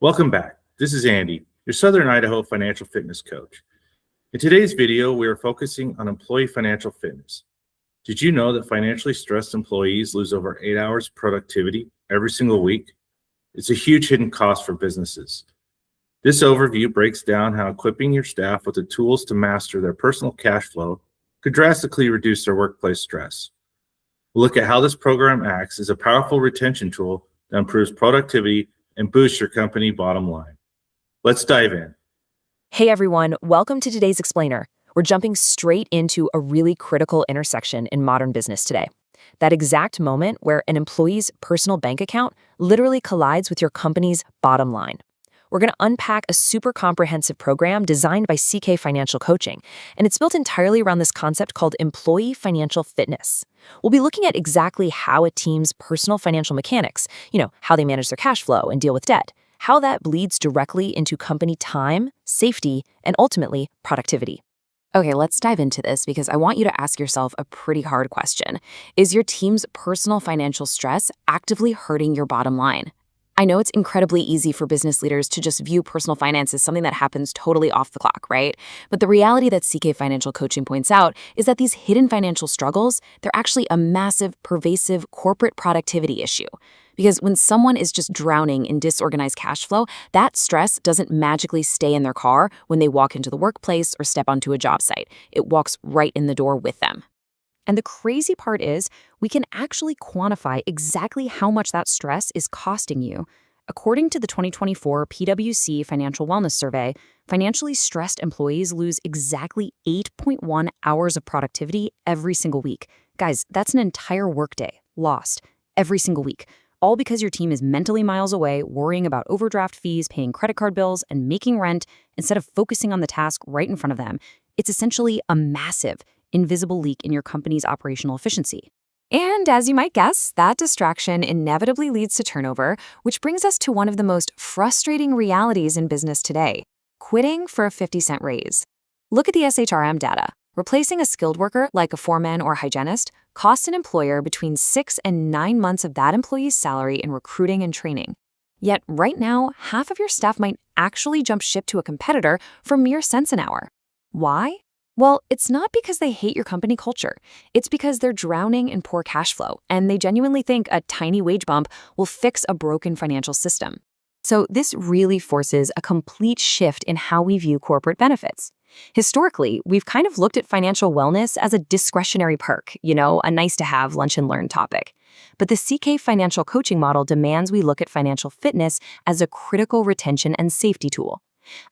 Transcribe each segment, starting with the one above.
Welcome back. This is Andy, your Southern Idaho financial fitness coach. In today's video, we are focusing on employee financial fitness. Did you know that financially stressed employees lose over 8 hours of productivity every single week? It's a huge hidden cost for businesses. This overview breaks down how equipping your staff with the tools to master their personal cash flow could drastically reduce their workplace stress. We'll look at how this program acts as a powerful retention tool that improves productivity and boosts your company bottom line. Let's dive in. Hey everyone, welcome to today's Explainer. We're jumping straight into a really critical intersection in modern business today. That exact moment where an employee's personal bank account literally collides with your company's bottom line. We're going to unpack a super comprehensive program designed by CK Financial Coaching, and it's built entirely around this concept called employee financial fitness. We'll be looking at exactly how a team's personal financial mechanics, how they manage their cash flow and deal with debt, how that bleeds directly into company time, safety, and ultimately productivity. Okay, let's dive into this because I want you to ask yourself a pretty hard question. Is your team's personal financial stress actively hurting your bottom line? I know it's incredibly easy for business leaders to just view personal finance as something that happens totally off the clock, right? But the reality that CK Financial Coaching points out is that these hidden financial struggles, they're actually a massive, pervasive corporate productivity issue. Because when someone is just drowning in disorganized cash flow, that stress doesn't magically stay in their car when they walk into the workplace or step onto a job site. It walks right in the door with them. And the crazy part is, we can actually quantify exactly how much that stress is costing you. According to the 2024 PwC Financial Wellness Survey, financially stressed employees lose exactly 8.1 hours of productivity every single week. Guys, that's an entire workday lost every single week, all because your team is mentally miles away, worrying about overdraft fees, paying credit card bills, and making rent instead of focusing on the task right in front of them. It's essentially a massive, invisible leak in your company's operational efficiency. And as you might guess, that distraction inevitably leads to turnover, which brings us to one of the most frustrating realities in business today: quitting for a 50-cent raise. Look at the SHRM data. Replacing a skilled worker like a foreman or hygienist costs an employer between 6 and 9 months of that employee's salary in recruiting and training. Yet right now, half of your staff might actually jump ship to a competitor for mere cents an hour. Why? Well, it's not because they hate your company culture. It's because they're drowning in poor cash flow, and they genuinely think a tiny wage bump will fix a broken financial system. So this really forces a complete shift in how we view corporate benefits. Historically, we've kind of looked at financial wellness as a discretionary perk, a nice-to-have lunch-and-learn topic. But the CK Financial Coaching model demands we look at financial fitness as a critical retention and safety tool.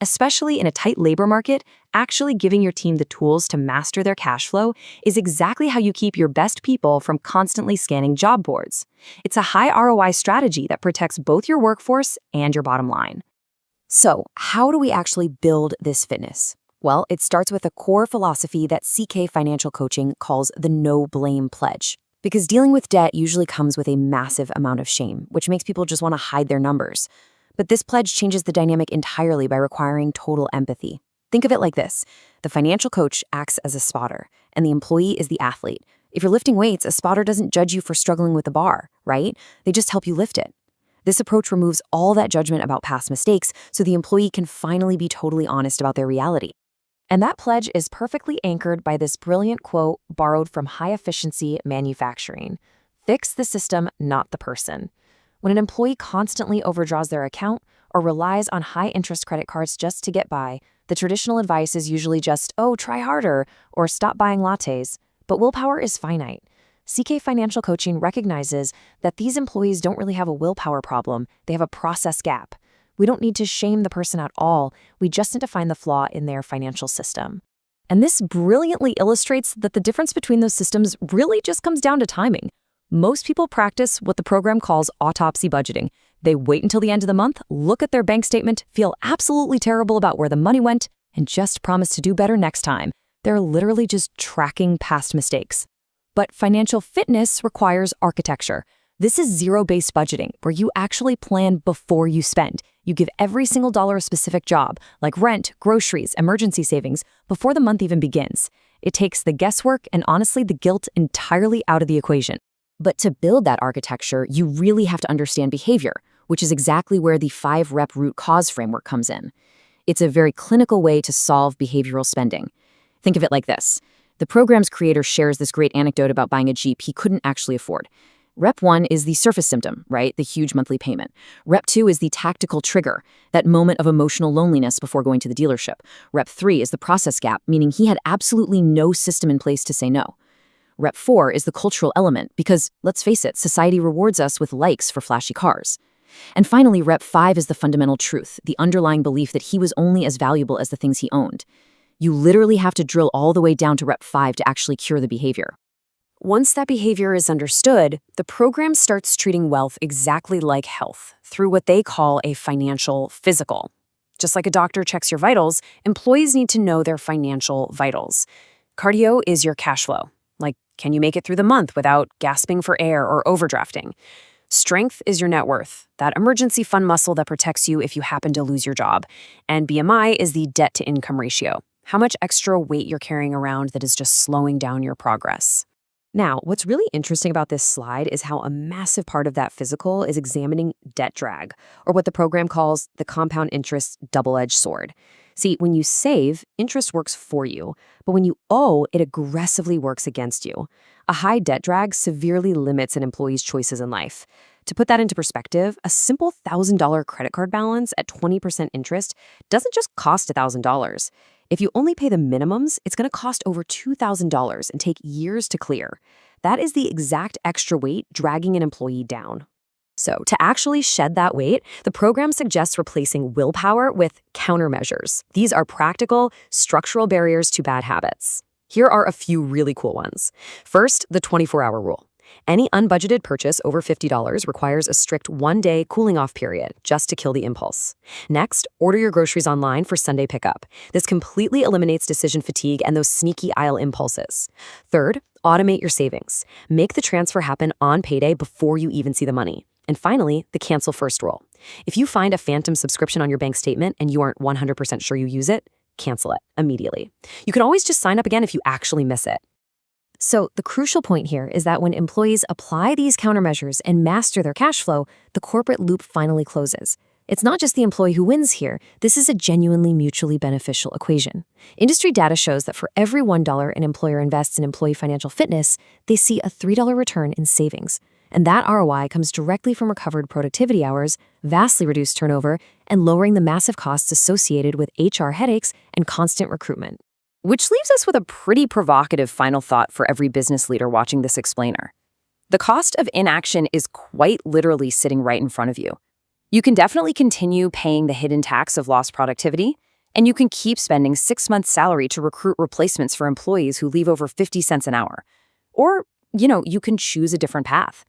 Especially in a tight labor market, actually giving your team the tools to master their cash flow is exactly how you keep your best people from constantly scanning job boards. It's a high ROI strategy that protects both your workforce and your bottom line. So, how do we actually build this fitness? Well, it starts with a core philosophy that CK Financial Coaching calls the no-blame pledge. Because dealing with debt usually comes with a massive amount of shame, which makes people just want to hide their numbers. But this pledge changes the dynamic entirely by requiring total empathy. Think of it like this. The financial coach acts as a spotter, and the employee is the athlete. If you're lifting weights, a spotter doesn't judge you for struggling with the bar, right? They just help you lift it. This approach removes all that judgment about past mistakes, so the employee can finally be totally honest about their reality. And that pledge is perfectly anchored by this brilliant quote borrowed from high-efficiency manufacturing. Fix the system, not the person. When an employee constantly overdraws their account or relies on high-interest credit cards just to get by, the traditional advice is usually just, try harder, or stop buying lattes. But willpower is finite. CK Financial Coaching recognizes that these employees don't really have a willpower problem, they have a process gap. We don't need to shame the person at all, we just need to find the flaw in their financial system. And this brilliantly illustrates that the difference between those systems really just comes down to timing. Most people practice what the program calls autopsy budgeting. They wait until the end of the month, look at their bank statement, feel absolutely terrible about where the money went, and just promise to do better next time. They're literally just tracking past mistakes. But financial fitness requires architecture. This is zero-based budgeting, where you actually plan before you spend. You give every single dollar a specific job, like rent, groceries, emergency savings, before the month even begins. It takes the guesswork and honestly the guilt entirely out of the equation. But to build that architecture, you really have to understand behavior. which is exactly where the 5-rep root cause framework comes in. It's a very clinical way to solve behavioral spending. Think of it like this. The program's creator shares this great anecdote about buying a Jeep he couldn't actually afford. Rep 1 is the surface symptom, right? The huge monthly payment. Rep 2 is the tactical trigger, that moment of emotional loneliness before going to the dealership. Rep 3 is the process gap, meaning he had absolutely no system in place to say no. Rep 4 is the cultural element, because, let's face it, society rewards us with likes for flashy cars. And finally, Rep 5 is the fundamental truth, the underlying belief that he was only as valuable as the things he owned. You literally have to drill all the way down to Rep 5 to actually cure the behavior. Once that behavior is understood, the program starts treating wealth exactly like health, through what they call a financial physical. Just like a doctor checks your vitals, employees need to know their financial vitals. Cardio is your cash flow. Like, can you make it through the month without gasping for air or overdrafting? Strength is your net worth, that emergency fund muscle that protects you if you happen to lose your job. And BMI is the debt-to-income ratio, how much extra weight you're carrying around that is just slowing down your progress. Now, what's really interesting about this slide is how a massive part of that physical is examining debt drag, or what the program calls the compound interest double-edged sword. See, when you save, interest works for you, but when you owe, it aggressively works against you. A high debt drag severely limits an employee's choices in life. To put that into perspective, a simple $1,000 credit card balance at 20% interest doesn't just cost $1,000. If you only pay the minimums, it's going to cost over $2,000 and take years to clear. That is the exact extra weight dragging an employee down. So, to actually shed that weight, the program suggests replacing willpower with countermeasures. These are practical, structural barriers to bad habits. Here are a few really cool ones. First, the 24-hour rule. Any unbudgeted purchase over $50 requires a strict 1-day cooling-off period just to kill the impulse. Next, order your groceries online for Sunday pickup. This completely eliminates decision fatigue and those sneaky aisle impulses. Third, automate your savings. Make the transfer happen on payday before you even see the money. And finally, the cancel first rule. If you find a phantom subscription on your bank statement and you aren't 100% sure you use it, cancel it immediately. You can always just sign up again if you actually miss it. So the crucial point here is that when employees apply these countermeasures and master their cash flow, the corporate loop finally closes. It's not just the employee who wins here. This is a genuinely mutually beneficial equation. Industry data shows that for every $1 an employer invests in employee financial fitness, they see a $3 return in savings. And that ROI comes directly from recovered productivity hours, vastly reduced turnover, and lowering the massive costs associated with HR headaches and constant recruitment. Which leaves us with a pretty provocative final thought for every business leader watching this explainer. The cost of inaction is quite literally sitting right in front of you. You can definitely continue paying the hidden tax of lost productivity, and you can keep spending 6 months' salary to recruit replacements for employees who leave over 50 cents an hour. Or, you can choose a different path.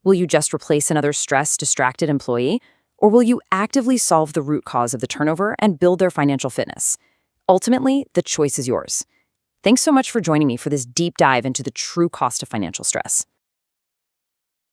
Will you just replace another stressed, distracted employee? Or will you actively solve the root cause of the turnover and build their financial fitness? Ultimately, the choice is yours. Thanks so much for joining me for this deep dive into the true cost of financial stress.